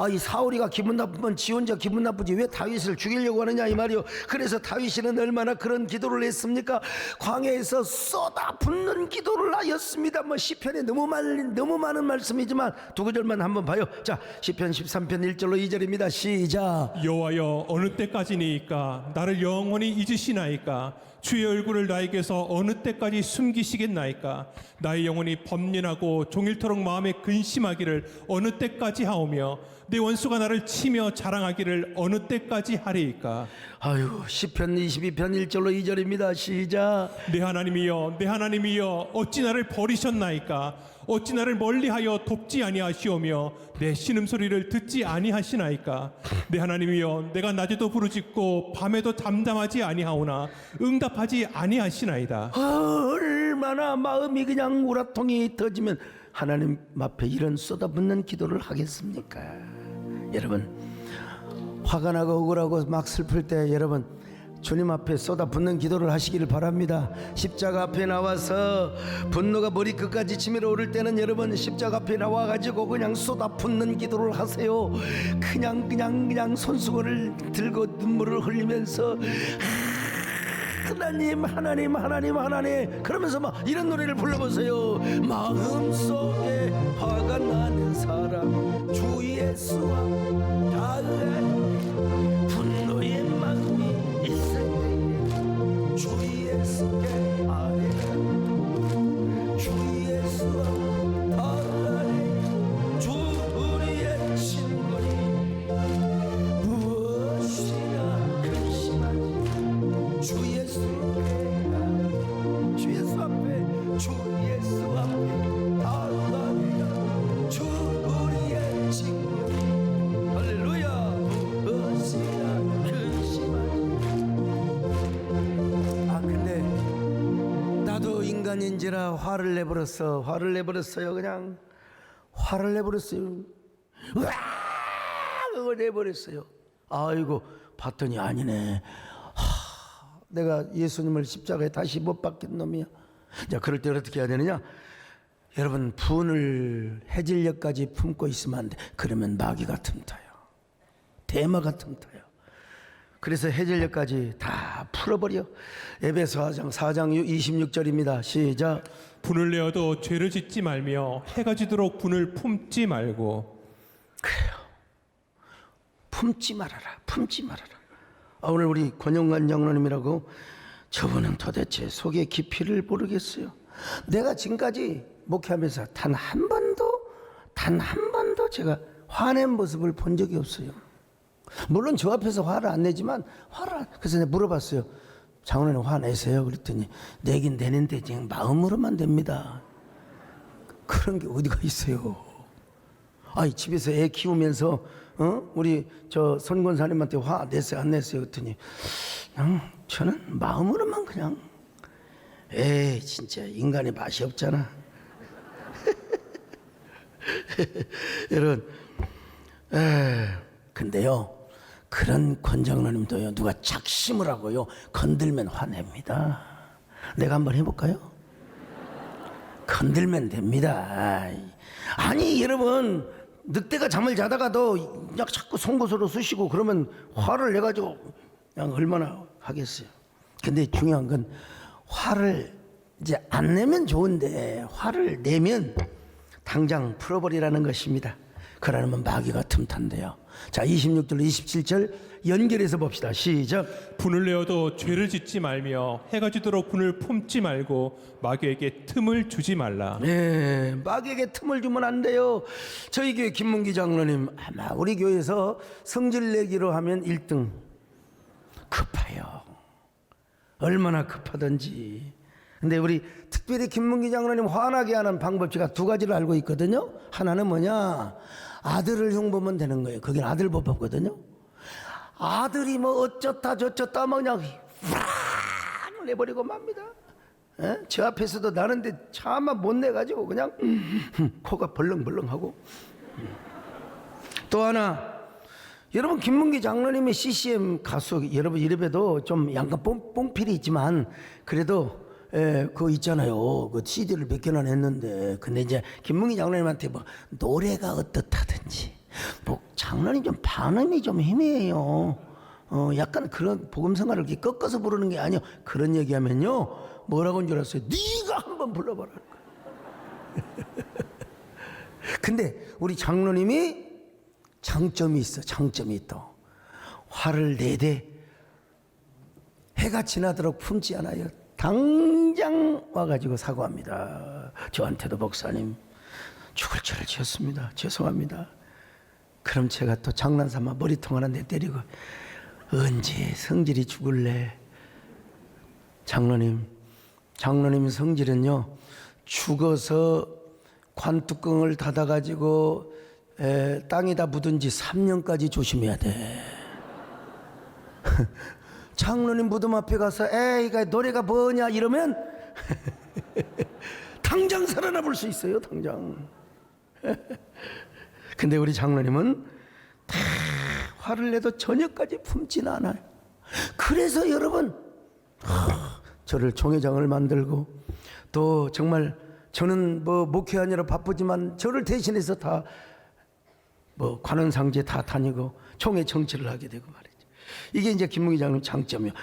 이 사울이가 기분 나쁘면 지 혼자 기분 나쁘지 왜 다윗을 죽이려고 하느냐 이 말이요. 그래서 다윗은 얼마나 그런 기도를 했습니까? 광야에서 쏟아붓는 기도를 하였습니다. 뭐 시편에 너무 많은 말씀이지만 두 구절만 한번 봐요. 자, 시편 13편 1절로 2절입니다. 시작. 여호와여 어느 때까지니까 나를 영원히 잊으시나이까? 주의 얼굴을 나에게서 어느 때까지 숨기시겠나이까? 나의 영혼이 범민하고 종일토록 마음에 근심하기를 어느 때까지 하오며 내 원수가 나를 치며 자랑하기를 어느 때까지 하리이까? 아유, 시편 22편 1절로 2절입니다. 시작. 내 하나님이여 어찌 나를 버리셨나이까? 어찌 나를 멀리하여 돕지 아니하시오며 내 신음소리를 듣지 아니하시나이까? 내 하나님이여 내가 낮에도 부르짖고 밤에도 잠잠하지 아니하오나 응답하지 아니하시나이다. 얼마나 마음이 그냥 우라통이 터지면 하나님 앞에 이런 쏟아붓는 기도를 하겠습니까? 여러분, 화가 나고 억울하고 막 슬플 때 여러분 주님 앞에 쏟아붓는 기도를 하시기를 바랍니다. 십자가 앞에 나와서 분노가 머리끝까지 치밀어 오를 때는 여러분 십자가 앞에 나와가지고 그냥 쏟아붓는 기도를 하세요. 그냥 손수건을 들고 눈물을 흘리면서 하나님 그러면서 막 이런 노래를 불러보세요. 마음속에 화가 나는 사람 주 예수와 달래 분노의 마음이 있을 때에 주 예수께 아뢰라 주 예수와 달래 주 우리의 친구니 무엇이나 근심하지 주 예수 앞에 주 예수 앞에 달라리라 주 우리의 친구 할렐루야 무엇이나 근심하지. 근데 나도 인간인지라 화를 내버렸어요. 그냥 화를 내버렸어요. 그걸 내버렸어요. 아이고 봤더니 아니네. 내가 예수님을 십자가에 다시 못 박힌 놈이야. 자, 그럴 때 어떻게 해야 되느냐? 여러분, 분을 해질녘까지 품고 있으면 안 돼. 그러면 마귀가 틈타요. 대마가 틈타요. 그래서 해질녘까지 다 풀어버려. 에베소 4장 26절입니다. 시작. 분을 내어도 죄를 짓지 말며 해가 지도록 분을 품지 말고. 그래요. 품지 말아라. 오늘 우리 권영관 장로님이라고 저분은 도대체 속의 깊이를 모르겠어요. 내가 지금까지 목회하면서 단 한 번도 제가 화낸 모습을 본 적이 없어요. 물론 저 앞에서 화를 안 내지만 그래서 내가 물어봤어요. 장로님 화 내세요? 그랬더니 내긴 내는데 그냥 마음으로만 됩니다. 그런 게 어디가 있어요. 집에서 애 키우면서 우리 저 선권사님한테 화 냈어요 안 냈어요? 그랬더니 그냥 저는 마음으로만 그냥 진짜 인간의 맛이 없잖아. 여러분 근데요 그런 권장로님도요 누가 작심을 하고요 건들면 화냅니다. 내가 한번 해볼까요? 건들면 됩니다. 아니 여러분 늑대가 잠을 자다가도 그냥 자꾸 송곳으로 쑤시고 그러면 화를 내가지고 그냥 얼마나 하겠어요. 근데 중요한 건 화를 이제 안 내면 좋은데 화를 내면 당장 풀어버리라는 것입니다. 그러면 마귀가 틈탄대요. 자, 26절 27절 연결해서 봅시다. 시작. 분을 내어도 죄를 짓지 말며 해가 지도록 분을 품지 말고 마귀에게 틈을 주지 말라. 네, 마귀에게 틈을 주면 안 돼요. 저희 교회 김문기 장로님 아마 우리 교회에서 성질 내기로 하면 1등. 급해요. 얼마나 급하든지. 근데 우리 특별히 김문기 장로님 화나게 하는 방법 제가 두 가지를 알고 있거든요. 하나는 뭐냐, 아들을 흉보면 되는 거예요. 그게 아들 법이거든요. 아들이 뭐 어쩌다 저쩌다 뭐 그냥 휘랑 내버리고 맙니다. 예? 제 앞에서도 나는데 차마 못 내가지고 그냥 코가 벌렁벌렁하고. 또 하나, 여러분 김문기 장로님의 CCM 가수 여러분 이름에도 좀 약간 뽕필이 있지만 그래도 그거 있잖아요. 그 CD를 몇 개나 냈는데, 근데 이제 김문기 장로님한테 뭐 노래가 어떻다든지 뭐 장로님 좀 반음이 좀 희미해요. 약간 그런 복음성가를 이렇게 꺾어서 부르는 게 아니요. 그런 얘기하면요 뭐라고 한 줄 알았어요? 네가 한번 불러봐라. 근데 우리 장로님이 장점이 있어. 장점이 있다. 화를 내되 해가 지나도록 품지 않아요. 당장 와가지고 사과합니다. 저한테도 목사님 죽을 죄를 지었습니다. 죄송합니다. 그럼 제가 또 장난삼아 머리통 하나 내때리고 언제 성질이 죽을래? 장로님 성질은요 죽어서 관뚜껑을 닫아가지고 땅에다 묻은 지 3년까지 조심해야 돼. 장로님 무덤 앞에 가서 에이가 노래가 뭐냐 이러면 당장 살아나 볼 수 있어요. 당장. 근데 우리 장로님은 다 화를 내도 저녁까지 품진 않아요. 그래서 여러분 저를 총회장을 만들고 또 정말 저는 뭐 목회하느라 바쁘지만 저를 대신해서 다 뭐 관원상제 다 다니고 총회 정치를 하게 되고 말이죠. 이게 이제 김문기 장로님 장점이에요.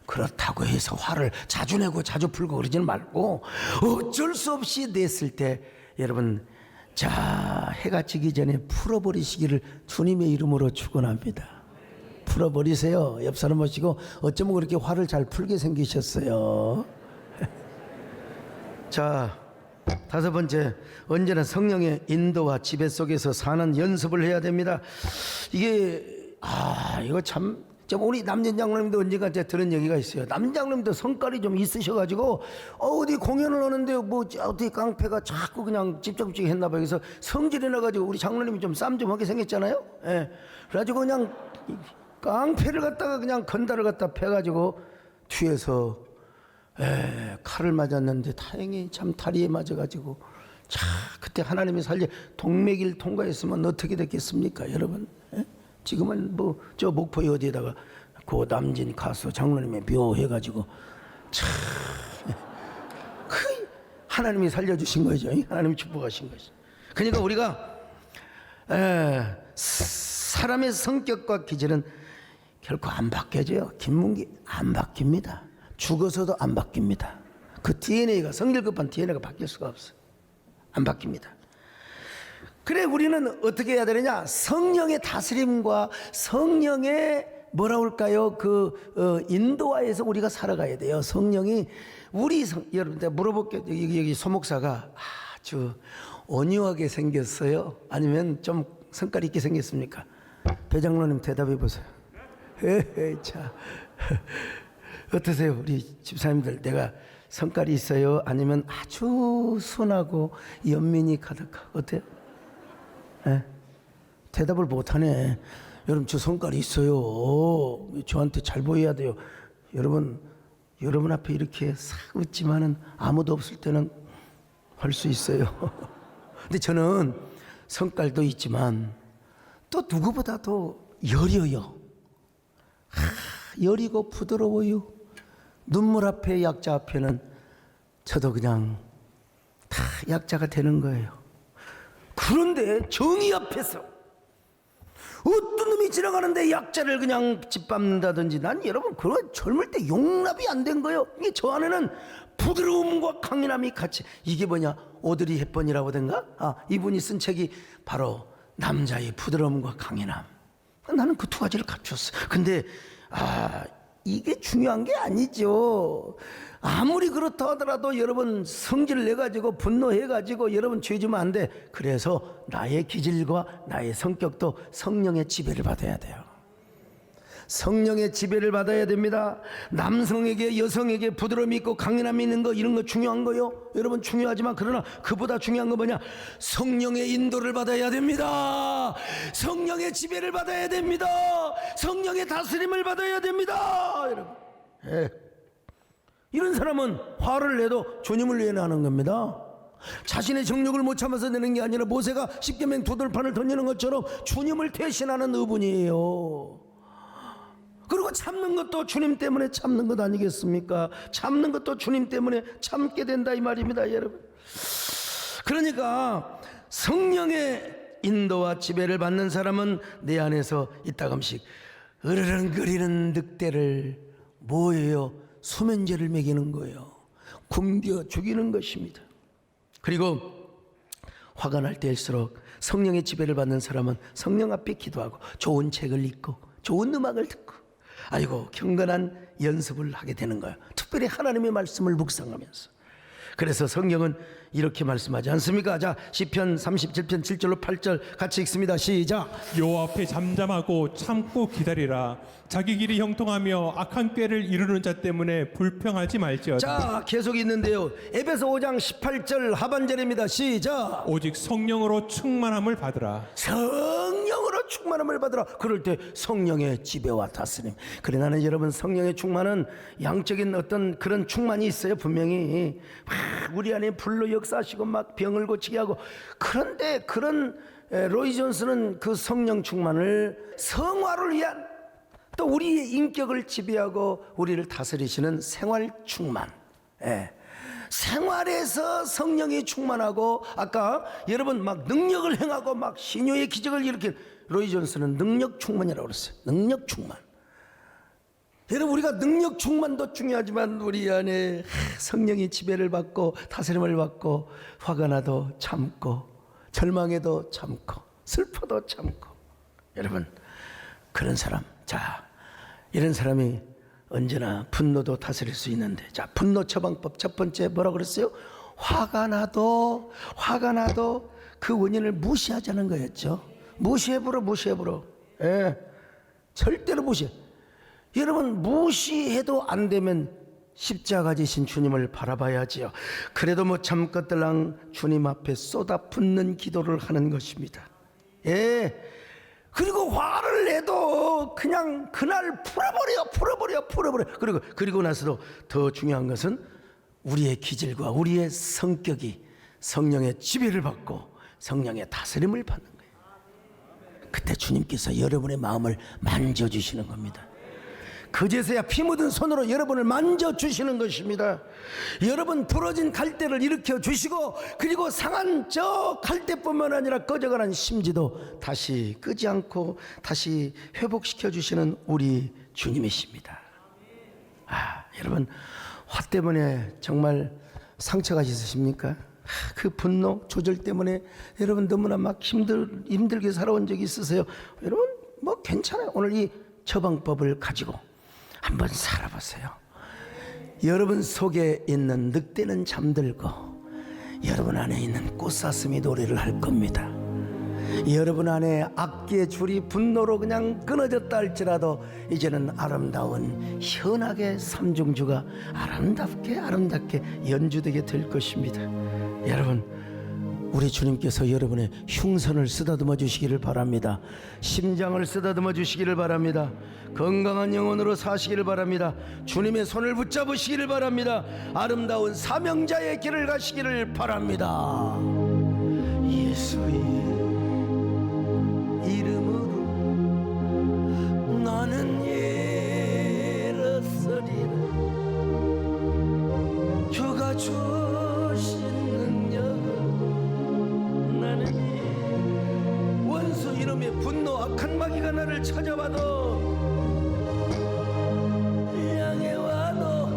그렇다고 해서 화를 자주 내고 자주 풀고 그러지는 말고 어쩔 수 없이 냈을 때 여러분 자 해가 지기 전에 풀어버리시기를 주님의 이름으로 축원합니다. 풀어버리세요. 옆 사람 보시고 어쩌면 그렇게 화를 잘 풀게 생기셨어요. 자, 다섯 번째, 언제나 성령의 인도와 지배 속에서 사는 연습을 해야 됩니다. 이게 이거 참 우리 남진 장로님도 언젠가 제가 들은 얘기가 있어요. 남진 장로님도 성깔이 좀 있으셔가지고 어디 공연을 하는데 뭐 어디 깡패가 자꾸 그냥 집적집적 했나 봐요. 그래서 성질이 나가지고 우리 장로님이 좀 쌈 좀 하게 생겼잖아요. 예. 그래가지고 그냥 깡패를 갖다가 그냥 건달을 갖다 패가지고 뒤에서 칼을 맞았는데 다행히 참 다리에 맞아가지고 그때 하나님이 살려 동맥을 통과했으면 어떻게 됐겠습니까 여러분? 예? 지금은 뭐 저 목포 어디에다가 그 남진 가수 장로님의 묘 해가지고 참 하나님이 살려주신 거죠. 하나님이 축복하신 거죠. 그러니까 우리가 사람의 성격과 기질은 결코 안 바뀌어져요. 김문기 안 바뀝니다. 죽어서도 안 바뀝니다. 그 DNA가 성질급한 DNA가 바뀔 수가 없어요. 안 바뀝니다. 그래 우리는 어떻게 해야 되느냐? 성령의 다스림과 성령의 뭐라 할까요? 인도하에서 우리가 살아가야 돼요. 성령이 여러분 내가 물어볼게요. 여기 소목사가 아주 온유하게 생겼어요? 아니면 좀 성깔 있게 생겼습니까? 배장로님 대답해 보세요. 자 어떠세요? 우리 집사님들 내가 성깔이 있어요? 아니면 아주 순하고 연민이 가득하고 어때요? 대답을 못하네. 여러분 저 성깔이 있어요. 저한테 잘 보여야 돼요. 여러분 앞에 이렇게 싹 웃지만은 아무도 없을 때는 할 수 있어요. 근데 저는 성깔도 있지만 또 누구보다도 여려요. 여리고 부드러워요. 눈물 앞에 약자 앞에는 저도 그냥 다 약자가 되는 거예요. 그런데 정의 앞에서 어떤 놈이 지나가는데 약자를 그냥 짓밟는다든지 난 여러분 그런 젊을 때 용납이 안 된 거예요. 이게 저 안에는 부드러움과 강인함이 같이 이게 뭐냐 오드리 헵번이라고 하던가 이분이 쓴 책이 바로 남자의 부드러움과 강인함. 나는 그 두 가지를 갖췄어. 근데 이게 중요한 게 아니죠. 아무리 그렇다 하더라도 여러분 성질을 내가지고 분노해가지고 여러분 죄 지면 안 돼. 그래서 나의 기질과 나의 성격도 성령의 지배를 받아야 돼요. 성령의 지배를 받아야 됩니다. 남성에게 여성에게 부드러움이 있고 강인함이 있는 거, 이런 거 중요한 거요. 여러분 중요하지만 그러나 그보다 중요한 건 뭐냐? 성령의 인도를 받아야 됩니다. 성령의 지배를 받아야 됩니다. 성령의 다스림을 받아야 됩니다. 여러분, 예. 이런 사람은 화를 내도 주님을 위해 하는 겁니다. 자신의 정욕을 못 참아서 내는 게 아니라 모세가 십계명 두 돌판을 던지는 것처럼 주님을 대신하는 의분이에요. 그리고 참는 것도 주님 때문에 참는 것 아니겠습니까? 참는 것도 주님 때문에 참게 된다 이 말입니다, 여러분. 그러니까 성령의 인도와 지배를 받는 사람은 내 안에서 이따금씩 으르렁거리는 늑대를 뭐예요? 수면제를 먹이는 거예요. 굶겨 죽이는 것입니다. 그리고 화가 날 때일수록 성령의 지배를 받는 사람은 성령 앞에 기도하고 좋은 책을 읽고 좋은 음악을 듣고 아이고 경건한 연습을 하게 되는 거예요. 특별히 하나님의 말씀을 묵상하면서. 그래서 성경은 이렇게 말씀하지 않습니까? 자, 시편 37편 7절로 8절 같이 읽습니다. 시작. 여호와 앞에 잠잠하고 참고 기다리라. 자기 길이 형통하며 악한 꾀를 이루는 자 때문에 불평하지 말지어다. 자, 계속 있는데요. 에베소 5장 18절 하반절입니다. 시작. 오직 성령으로 충만함을 받으라. 성령으로 충만함을 받으라. 그럴 때 성령의 지배와 다스림. 그래, 나는 여러분 성령의 충만은 양적인 어떤 그런 충만이 있어요. 분명히 막 우리 안에 불로 역사하시고 막 병을 고치게 하고. 그런데 그런 로이 존스는 그 성령 충만을 성화를 위한, 또 우리의 인격을 지배하고 우리를 다스리시는 생활 충만, 생활에서 성령이 충만하고, 아까 여러분 막 능력을 행하고 막 신유의 기적을 일으킨 로이 존스는 능력 충만이라고 그랬어요. 능력 충만. 여러분, 우리가 능력 충만도 중요하지만 우리 안에 성령이 지배를 받고 다스림을 받고, 화가 나도 참고 절망해도 참고 슬퍼도 참고. 여러분, 그런 사람, 자, 이런 사람이 언제나 분노도 다스릴 수 있는데, 자, 분노 처방법 첫 번째 뭐라고 그랬어요? 화가 나도 그 원인을 무시하자는 거였죠. 무시해버려. 절대로 무시해. 여러분, 무시해도 안 되면 십자가 지신 주님을 바라봐야지요. 그래도 못 참것들랑 주님 앞에 쏟아붓는 기도를 하는 것입니다. 그리고 화를 내도 그냥 그날 풀어버려. 그리고 나서도 더 중요한 것은 우리의 기질과 우리의 성격이 성령의 지배를 받고 성령의 다스림을 받는 거예요. 그때 주님께서 여러분의 마음을 만져주시는 겁니다. 그제서야 피 묻은 손으로 여러분을 만져주시는 것입니다. 여러분 부러진 갈대를 일으켜 주시고, 그리고 상한 저 갈대뿐만 아니라 꺼져가는 심지도 다시 끄지 않고 다시 회복시켜 주시는 우리 주님이십니다. 여러분, 화 때문에 정말 상처가 있으십니까? 그 분노 조절 때문에 여러분 너무나 막 힘들게 살아온 적이 있으세요? 여러분 뭐 괜찮아요. 오늘 이 처방법을 가지고 한번 살아보세요. 여러분 속에 있는 늑대는 잠들고 여러분 안에 있는 꽃사슴이 노래를 할 겁니다. 여러분 안에 악기의 줄이 분노로 그냥 끊어졌다 할지라도 이제는 아름다운 현악의 삼중주가 아름답게 연주되게 될 것입니다. 여러분, 우리 주님께서 여러분의 흉선을 쓰다듬어 주시기를 바랍니다. 심장을 쓰다듬어 주시기를 바랍니다. 건강한 영혼으로 사시기를 바랍니다. 주님의 손을 붙잡으시기를 바랍니다. 아름다운 사명자의 길을 가시기를 바랍니다. 예수의 이름으로 나는 일어서리라. 주가 주신 원수 이놈의 분노 악한 마귀가 나를 찾아와도 향해 와도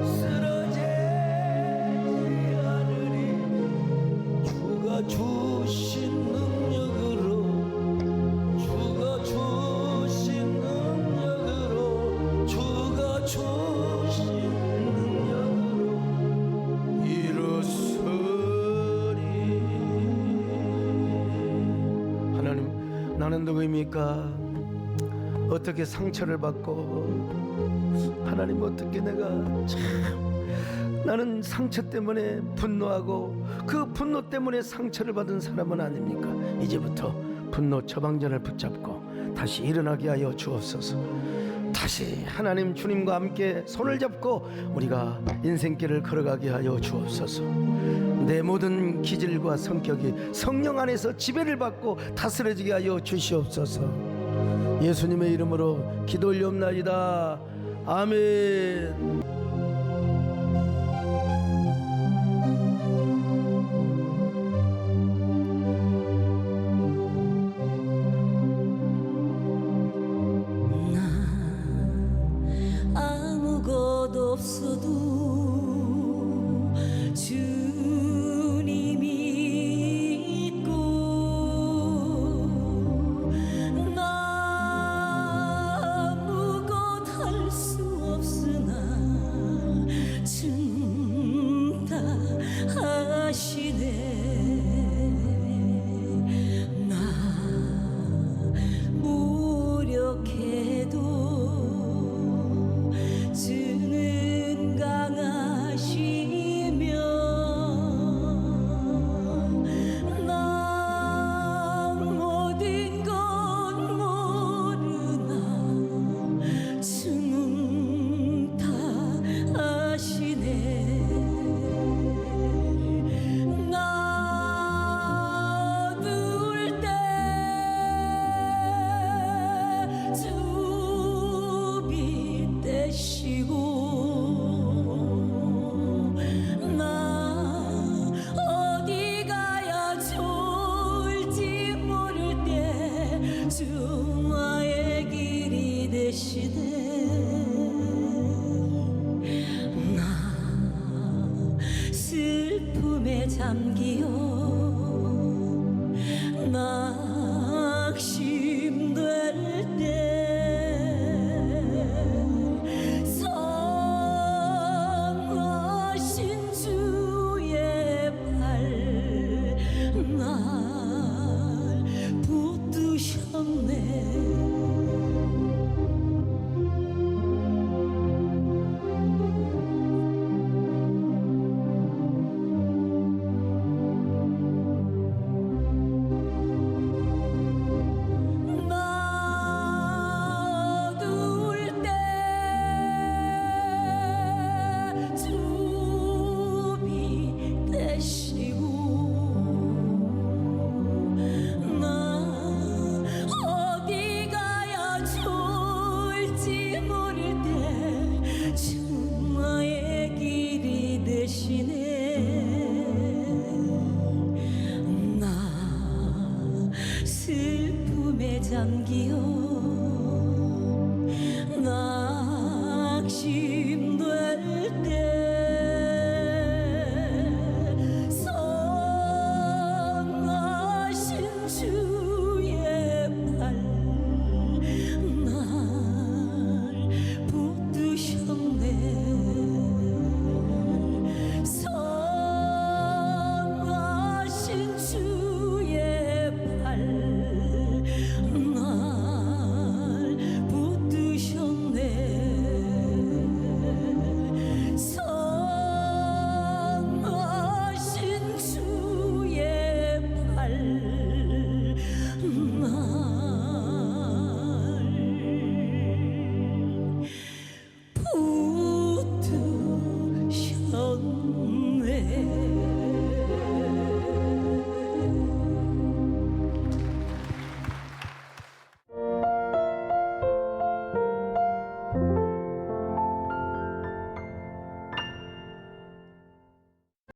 쓰러지지 않으리. 주가 주신 능력으로 일어서리. 나는 누구입니까? 어떻게 상처를 받고, 하나님 어떻게 내가 참, 나는 상처 때문에 분노하고 그 분노 때문에 상처를 받은 사람은 아닙니까? 이제부터 분노 처방전을 붙잡고 다시 일어나게 하여 주옵소서. 다시 하나님 주님과 함께 손을 잡고 우리가 인생길을 걸어가게 하여 주옵소서. 내 모든 기질과 성격이 성령 안에서 지배를 받고 다스려지게 하여 주시옵소서. 예수님의 이름으로 기도 올리옵나이다. 아멘. 아무것도 없어도 주님이 있고 나 아무것 할 수 없으나 주님 다 하시네. 나 무력해도 주는 강하시며 나 모든 것 모르나 주는 다 아시네. 나 어두울 때 주 빛 되시고 나 어디 가야 좋을지 모를 때 주 나의 길이 되시네. 나 슬픔에 잠기어 낙심될 때 선하신 주의 발 날 붙드셨네. 나 어두울 때 주 빛 되시고 나 어디 가야 좋을지 모를 때 주 나의 길이 되시네. 나 슬픔에 잠기어